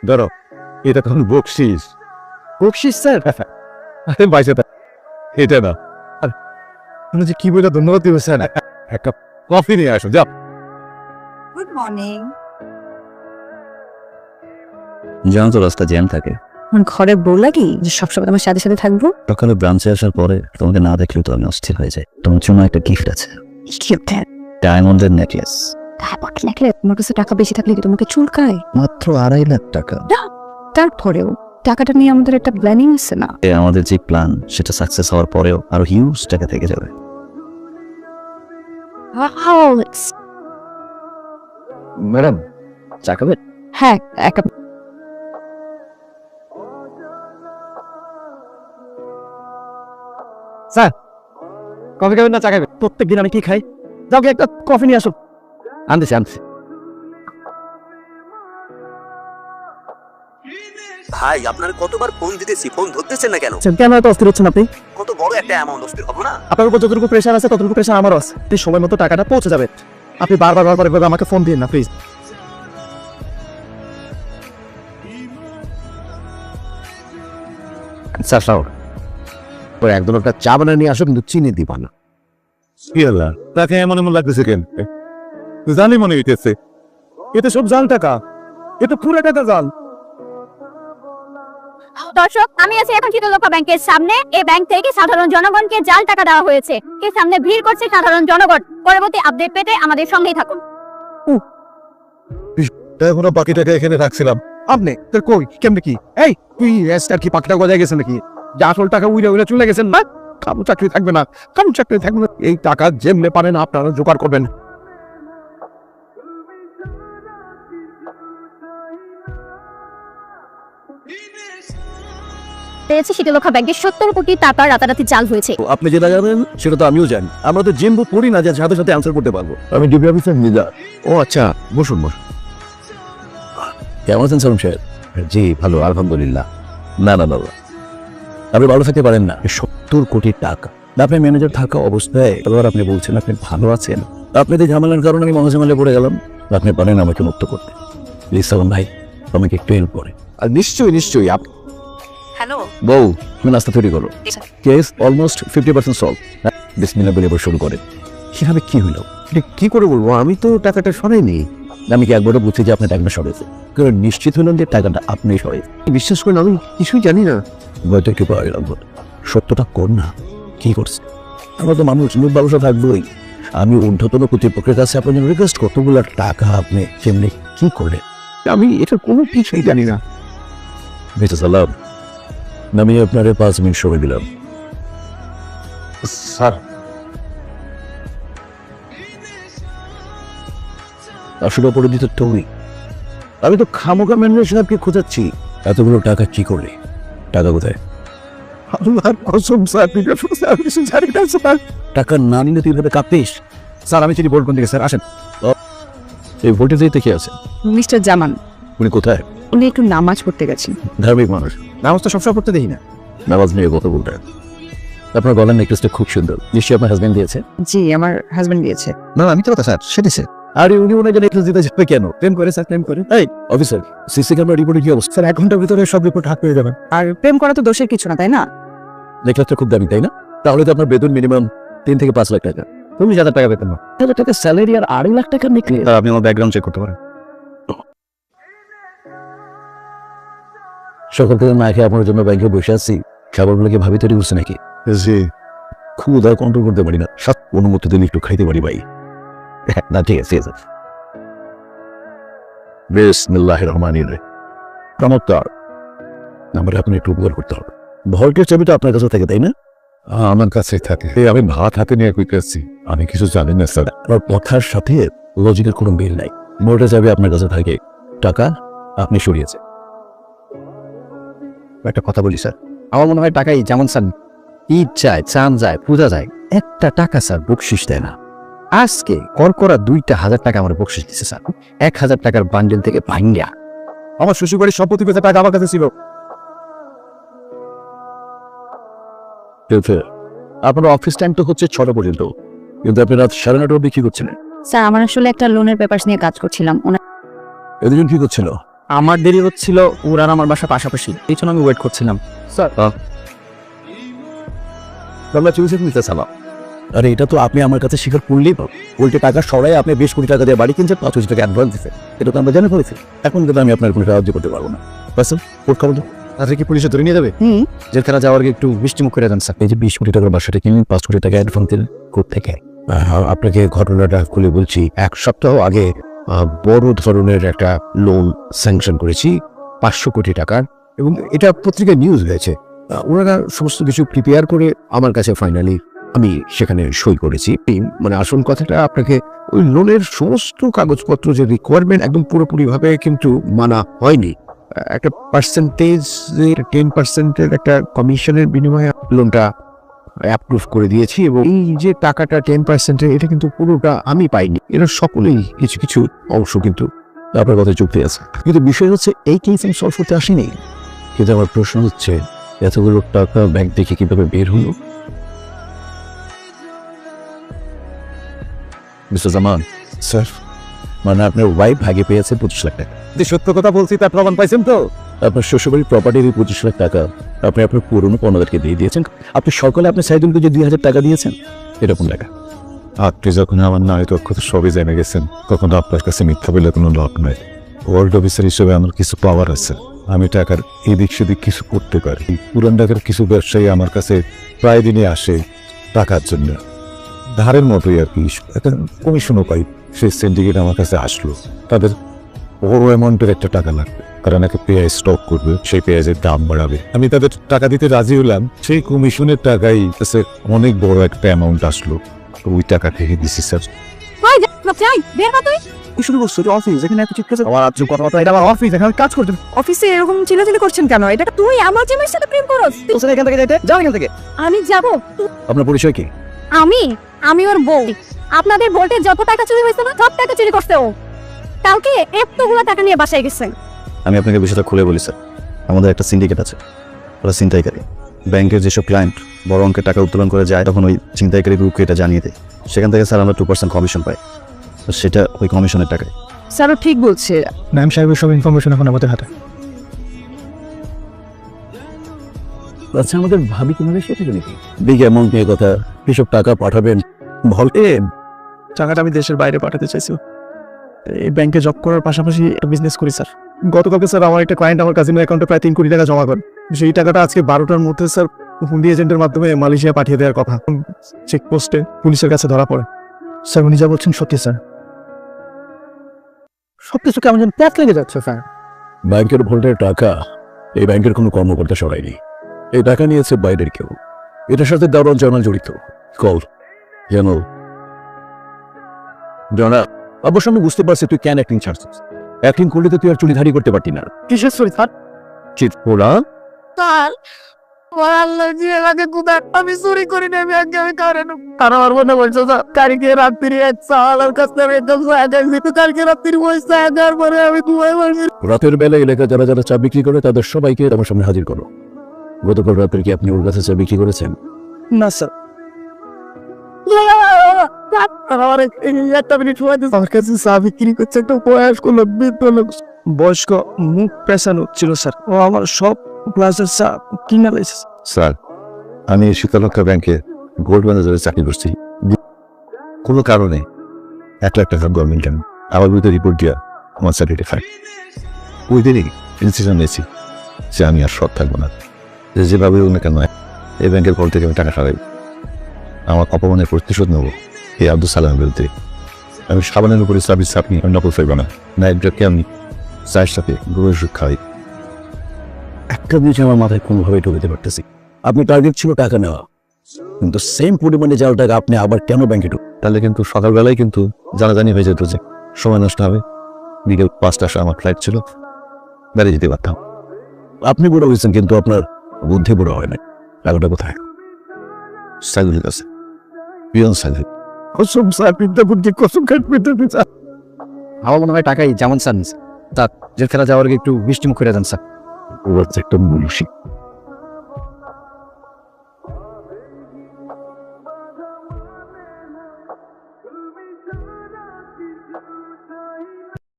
ধরো এটা তখন বকশিস। বকশিস স্যার? আরে বাইসে থাক, এটা না। আপনি যে কি বলে ধন্যবাদ দিব স্যার। এক কাপ কফি নিয়ে আসো, যাও। Good morning. জানো তো রাস্তা জ্যাম থাকে। আমার ঘরে বউ লাগি যে সবসময় তোমার সাথে সাথে থাকবো? সকালে ব্রাঞ্চে আসার পরে তোমাকে না দেখলেও তো আমি অস্থির হয়ে যাই। তোমার জন্য একটা গিফট আছে, ডায়মন্ডের নেকলেস। তোমার কাছে টাকা বেশি থাকলে কি তোমাকে চুলকায়? মাত্র 2.5 লাখ টাকা। তারপরেও টাকাটা নিয়ে আমাদের একটা প্ল্যানিং আছে না? আমাদের যে প্ল্যান সেটা সাকসেস হওয়ার পরেও আরো হিউজ টাকা থেকে যাবে। ম্যাডাম চা খাবেন? হ্যাঁ, এক কাপ। স্যার কফি খাবেন না চা খাবেন? প্রত্যেকদিন আমি কি খাই? যাও গিয়ে একটা কফি নিয়ে আসো। আনতেছি। ভাই আপনার কতবার ফোন দিতেছি, ফোন ধরতেছেন না কেন? কেন এত অস্থির হচ্ছেন আপনি? কত বড় একটা অ্যামাউন্ট, অস্থির হবো না? আপনার উপর যতটুকু প্রেশার আছে ততটুকু প্রেশার আমারও আছে। আপনি সময় মতো টাকাটা পৌঁছে যাবে। আপনি বারবার এভাবে আমাকে ফোন দিন না প্লিজ। স্যার শাওর পরে একদম একটা চা বানিয়ে নিয়ে আসো, কিন্তু চিনি দিবা না। কি হলো তাকে এমন এমন লাগতেছে কেন? জানি মনে হইতেছে এতে সব জাল টাকা, এটা পুরো টাকা জাল। দর্শক, আমি আছি এখন শীতলক্ষা ব্যাংকের সামনে। এই ব্যাংক থেকে সাধারণ জনগণকে জাল টাকা দেওয়া হয়েছে। এর সামনে ভিড় করছে সাধারণ জনগণ। পরবর্তী আপডেট পেতে আমাদের সঙ্গেই থাকুন। এখনো বাকি টাকা এখানে রাখছিলাম। আপনি তোর কই কেমনে কি? এই তুই এসটার কি পাকটা গজায় গেছে নাকি? যে আসল টাকা উইরা চলে গেছেন না? কারো চাকরি থাকবে না, এই টাকা যেমনে পারেন আপনারা জোগাড় করবেন। পেয়েছে শীতলক্ষা ব্যাংকের 70 কোটি টাকা রাতারাতি জাল হয়েছে। আপনি যেটা জানেন সেটা তো আমিও জানি। আমরা তো জিম্বু পড়ি না যে সাথে সাথে আনসার করতে পারবো। আমি ডিবি অফিসার নিজা। ও আচ্ছা, বসুন। কেমন আছেন সালাম সাহেব? জি ভালো, আলহামদুলিল্লাহ। না আপনি ভালো থাকতে পারেন না। 70 কোটি টাকা আপনি ম্যানেজার থাকা অবস্থায় এবার আপনি বলছেন আপনি ভালো আছেন। আপনাদের ঝামেলার কারণে আমি মহাঝামেলায় পড়ে গেলাম। আপনি পারেন আমাকে মুক্ত করতে? প্লিজ সালাম ভাই, আমাকে একটু হেল্প করে। আর নিশ্চয়ই হ্যালো বউ, তুমি নাস্তা তৈরি করো। Case almost 50% solve. বিসমিল্লাহ বলে এবার শুরু করে। কিভাবে কি হইল? কি করে বলবো, আমি তো টাকাটা সরাইনি। আমি কি একবারও বুঝছি যে আপনি টাকাটা সরেছে? কারণ নিশ্চিত হলেন যে টাকাটা আপনি সরেছে। বিশ্বাস করেন আমি কিছুই জানি না। হয়তো একটু পাওয়া লাগবে, সত্যটা কর না। কি করছে? আমরা তো মানুষ, মুখ ব্যবসা থাকবোই। আমি ঊর্ধ্বতন কর্তৃপক্ষের কাছে আপনার জন্য রিকোয়েস্ট, কতগুলো টাকা আপনি কেমনি কি করলেন? আমি এটা কোনো কিছুই জানি না। মিস্টার সালাম, আমি আপনার 5 মিনিট সময় দিলাম। স্যার আসলে অপরাধিত তুমি। আমি তো খামোখা ম্যানেজার সাহেবকে খোঁজাচ্ছি। এতগুলো টাকা কি করলে? টাকা কোথায়? আল্লাহর কসম স্যার, আমি কিছু জানি না স্যার। টাকা না নিলে তুই ভাবে কাঁপিস? স্যার আমি চিনি বোর্ড কোন দিকে স্যার, আসেন। এই ভোটে যেতে কি আছে? মিস্টার জামান, উনি কোথায়? উনি একটু নামাজ পড়তে গেছেন। ধার্মিক মানুষ, নামাজ তো সবসময় পড়তে দেখি না। নামাজ নিয়ে কথা বলতে। আপনার গলার নেকলেসটা খুব সুন্দর, নিশ্চয়ই আপনার হাজবেন্ড দিয়েছে? জি, আমার হাজবেন্ড দিয়েছে। না আমি তো কথা স্যার সেটাছে। আরে উনি ওনাকে নেকলেস দিতে যাবে কেন? প্রেম করে স্যার, প্রেম করে। এই অফিসার, সিসি ক্যামেরা রিপোর্টে কি অবস্থা? স্যার 1 ঘন্টার ভিতরে সব রিপোর্ট হাত পেয়ে যাবেন। আর প্রেম করা তো দোষের কিছু না, তাই না? নেকলেসটা খুব দামি, তাই না? তাহলে তো আপনার বেতন মিনিমাম 3 থেকে 5 লাখ টাকা। তুমি 1000 টাকা বেতন না। 1000 টাকা স্যালারি আর 2.5 লাখ টাকার নেকলেস? আপনি আমার ব্যাকগ্রাউন্ড চেক করতে পারেন। সকাল থেকে না খেয়ে আপনার জন্য ব্যাংকে বসে আছি। খাবারগুলোকে ভাবি তৈরি করছে নাকি? জি। ক্ষুধা কন্ট্রোল করতে পারি না, সব অনুমতি দিলে একটু খাইতে পারি ভাই। না ঠিক আছে, ঠিক আছে। বিসমিল্লাহির রহমানির রহিম। চমৎকার। আমার আপনি একটু উপকার করতে হবে। ভল্টের চাবিটা আপনার কাছে থাকে, তাই না? আমার কাছেই থাকে। আমি ভাত হাতে নিয়ে কইতেছি, আমি কিছু জানি না স্যার। আমার কথার সাথে লজিকের কোনো মিল নাই। ভল্টের চাবি আপনার কাছে থাকে, টাকা আপনি সরিয়েছে। একটা কথা বলি স্যার, আমার মনে হয় টাকাই যেমন স্যার ঈদ যায়, চান যায়, পূজা যায়, একটা টাকা স্যার বকশিস দেয় না। আজকে করকরা 2,000 টাকা আমার বকশিস দিচ্ছে স্যার। 1000 টাকার বান্ডেল থেকে ভাঙ্গা আমার শ্বশুরবাড়ির সম্পত্তি পেতে টাকা আমার কাছে ছিল। আপনার অফিস টাইম তো হচ্ছে 6টা পর্যন্ত, কিন্তু আপনি রাত 9:30 বিক্রি করছিলেন। স্যার, আমার আসলে একটা লোনের পেপারস নিয়ে কাজ করছিলাম। এদিন কি করছিল? আমার দেরি হচ্ছিল, ওর আর আমার বাসা পাশাপাশি, এই জন্য আমি ওয়েট করছিলাম। আমরা চুষে নিতে চালাম। আরে এটা তো আপনি আমার কাছে স্বীকার করলেই পাবো। উল্টে টাকা সরাই আপনি 20 কোটি টাকা দিয়ে বাড়ি কিনছেন, 5 কোটি টাকা অ্যাডভান্স দিচ্ছেন। এটা তো আমরা জেনে ফেলেছি। এখন কিন্তু আমি আপনার কোনো সাহায্য করতে পারবো না। বাসন কোর্ট খবর দাও। তাদের কি পুলিশে ধরে নিয়ে যাবে? জেলখানা যাওয়ার আগে একটু মিষ্টি মুখ করে দেন স্যার। এই যে 20 কোটি টাকার বাসাটা কিনলেন, 5 কোটি টাকা অ্যাডভান্স দিলেন কোত্থেকে? আপনাকে ঘটনাটা খুলে বলছি। 1 সপ্তাহ আগে বড় ধরনের একটা লোন স্যাংশন করেছি 500 কোটি টাকার, এবং এটা পত্রিকায় নিউজ হয়েছে। ওনারা সমস্ত কিছু প্রিপেয়ার করে আমার কাছে ফাইনালি আমি সেখানে সই করেছি। মানে আসল কথাটা, আপনাকে ওই লোনের সমস্ত কাগজপত্র যে রিকোয়ারমেন্ট একদম পুরোপুরিভাবে কিন্তু মানা হয়নি। একটা পার্সেন্টেজ 10% একটা কমিশনের বিনিময়ে লোনটা অ্যাপ্রুভ করে দিয়েছি, এবং এই যে টাকাটা 10% এটা কিন্তু পুরোটা আমি পাইনি। এরা সকলেই কিছু কিছু অংশ কিন্তু আপনার কথা চুক্তি আছে, কিন্তু বিষয় হচ্ছে এই কেস আমি সলভ করতে আসিনি। কিন্তু আমার প্রশ্ন হচ্ছে, এতগুলো টাকা ব্যাংক থেকে কিভাবে বের হলো? মিস্টার জামান স্যার, মানে আপনার ওয়াইফ ভাগে পেয়েছে 25 লাখ টাকা। সত্য কথা বলছি, তার প্রমাণ পাইছেন তো? আপনার শ্বশুরবাড়ির প্রপার্টির 25 লাখ টাকা আপনি আপনার পুরনো পণ্যদেরকে দিয়ে দিয়েছেন। আপনি সকালে আপনি সাইদুলকে যে 2000 টাকা দিয়েছেন, এরকম টাকা। আপনি যখন আমার নারী দক্ষতা সবই জেনে গেছেন, তখন আপনার কাছে মিথ্যা বলে কোনো লাভ নাই। ওয়ার্ল্ড অফিসার হিসেবে আমার কিছু পাওয়ার আছে। আমি টাকার এদিক সেদিক কিছু করতে পারি। পুরান ঢাকার কিছু ব্যবসায়ী আমার কাছে প্রায় দিনই আসে টাকার জন্য, ধারের মতোই আর কি। একটা কমিশনও পাই। সেই সিন্ডিকেট আমার কাছে আসলো, তাদের বড় অ্যামাউন্টের একটা টাকা লাগবে, কারণ একটা পেঁয়াজ স্টক করবে, সেই পেঁয়াজের দাম বাড়াবে। আমি তাদের টাকা দিতে রাজি হলাম। সেই কমিশনের টাকাই কাছে অনেক বড় একটা অ্যামাউন্ট আসলো, ওই টাকা থেকে দিছি স্যার। কই যাই বের হও তুই। কি শুরু করছো? অফিস এখানে এত চিৎকার, আমার আজকে কথাবার্তা, এটা আমার অফিস, এখানে কাজ করতে। অফিসে এরকম চিল্লাচিল্লি করছেন কেন? এটা তুই আমার জামাইয়ের সাথে প্রেম করছ? তোর এখান থেকে যাইতে যাও, এখান থেকে। আমি যাব। আপনার পরিচয় কি? আমি ওর বউ। আপনাদের ভোল্টের যত টাকা চুরি হয়েছে না, সব টাকা চুরি করছে ও। কালকে এতগুলো টাকা নিয়ে বাসায় গেছে। আমি আপনাকে বিষয়টা খুলে বলি স্যার। আমাদের একটা সিন্ডিকেট আছে, ওরা ছিনতাইকারী। ব্যাংকের যেসব ক্লায়েন্ট বড় অঙ্কের টাকা উত্তোলন করে যায়, তখন ওই ছিনতাইকারী গ্রুপকে এটা জানিয়ে দেয়। সেখান থেকে স্যার আমরা 2% কমিশন পাই। তো সেটা ওই কমিশনের টাকায়। স্যারও ঠিক বলছে। ম্যাম সাহেবের সব ইনফরমেশন এখন আমাদের হাতে। আচ্ছা, আমাদের ভাবি কি মালয়েশিয়া থেকে নাকি? বিগ অ্যামাউন্ট নিয়ে কথা, এসব টাকা পাঠাবেন ভল্টে। টাকাটা আমি দেশের বাইরে পাঠাতে চাইছি। এই ব্যাংকে জব করার পাশাপাশি একটা বিজনেস করি স্যার। গতকালকে স্যার আমার একটা ক্লায়েন্ট আমার কাজিনের অ্যাকাউন্টে প্রায় 3 কোটি টাকা জমা করেন। সেই টাকাটা আজকে 12টার মধ্যে স্যার হুন্ডি এজেন্টের মাধ্যমে মালয়েশিয়া পাঠিয়ে দেওয়ার কথা। চেকপোস্টে পুলিশের কাছে ধরা পড়ে। স্যার উনি যা বলছেন সত্যি স্যার। সবকিছু কেমন যেন প্যাচ লেগে যাচ্ছে স্যার। ব্যাংকের ভোল্টের টাকা এই ব্যাংকের কোনো কর্মকর্তা সরায়নি। এই টাকা নিয়েছে বাইরের কেউ। এটার সাথে দারুণ জার্নাল জড়িত। কল জানো জানা। অবশ্য আমি বুঝতে পারছি তুই কেন অ্যাক্টিং ছাড়ছিস। অ্যাক্টিং করলে তো তুই আর চুরিধারি করতে পারতি না। কিসের সরি স্যার? চিত ওরা স্যার, আমার আল্লাহ দিয়ে লাগে কুদা, আমি চুরি করি না, আমি কারণ তারা আমার মনে বলছে স্যার, কালকে রাত্রি এক সালার কাছে আমি একদম কালকে রাত্রি পয়সা দেওয়ার পরে আমি দুয়াই মারছি। রাতের বেলা এলাকায় যারা যারা চা বিক্রি করে তাদের সবাইকে আমার সামনে হাজির করো। গতকাল রাতে কি আপনি ওর কাছে চা বিক্রি করেছেন? না স্যার। আমার একটা মিনিট সময় দিন। আমার কাছে চা বিক্রি করছে একটা বয়স্ক লোক, বৃদ্ধ লোক, বয়স্ক, মুখ পেছানো ছিল স্যার। ও আমার সব গ্লাসের চা কিনে লাইছে। স্যার, আমি শীতলক্ষা ব্যাংকে গোল্ড ম্যানেজারে চাকরি করছি। কোনো কারণে 1 লাখ টাকা গভর্নমেন্ট কেন আমার বিরুদ্ধে রিপোর্ট দিয়া আমার স্যালারি ফাইন। ওই দিনই ডিসিশন নিয়েছি যে আমি আর সৎ থাকবো না। যেভাবে হোক না কেন এই ব্যাংকের কল থেকে আমি টাকা সরাই, আমার অপমানের প্রতিশোধ নেব এই আব্দুল সালামের বিরুদ্ধে। আমি সাবানের উপরে সার্ভিস আপনি নকল ফেলব না। নাইটকে আমি চায়ের সাথে গরুর সুখ খাওয়াই। একটা জিনিস আমার মাথায় কোনোভাবে ঢুকতে পারতেছি। আপনি টার্গেট ছিল টাকা নেওয়া, কিন্তু সেম পরিমাণে যাওয়ার টাকা আপনি আবার কেন ব্যাংকে ঢুক? তাহলে কিন্তু সকালবেলায় কিন্তু জানাজানি হয়ে যেত যে সময় নষ্ট হবে। বিকেল 5টার সময় আমার ফ্লাইট ছিল, বেড়ে যেতে পারতাম। আপনি বড় হয়েছেন কিন্তু আপনার বুদ্ধি বড় হয় না। টাকাটা কোথায়? সাইদুলের কাছে। পিয়ন সাইদুল। কসম স্যার, বিদ্যা বুদ্ধি কসম কাটবে। আমার মনে হয় টাকাই যেমন চান, তা জেলখানা যাওয়ার আগে একটু মিষ্টি মুখ করে দেন স্যার। ও হচ্ছে একটা মুন্সি।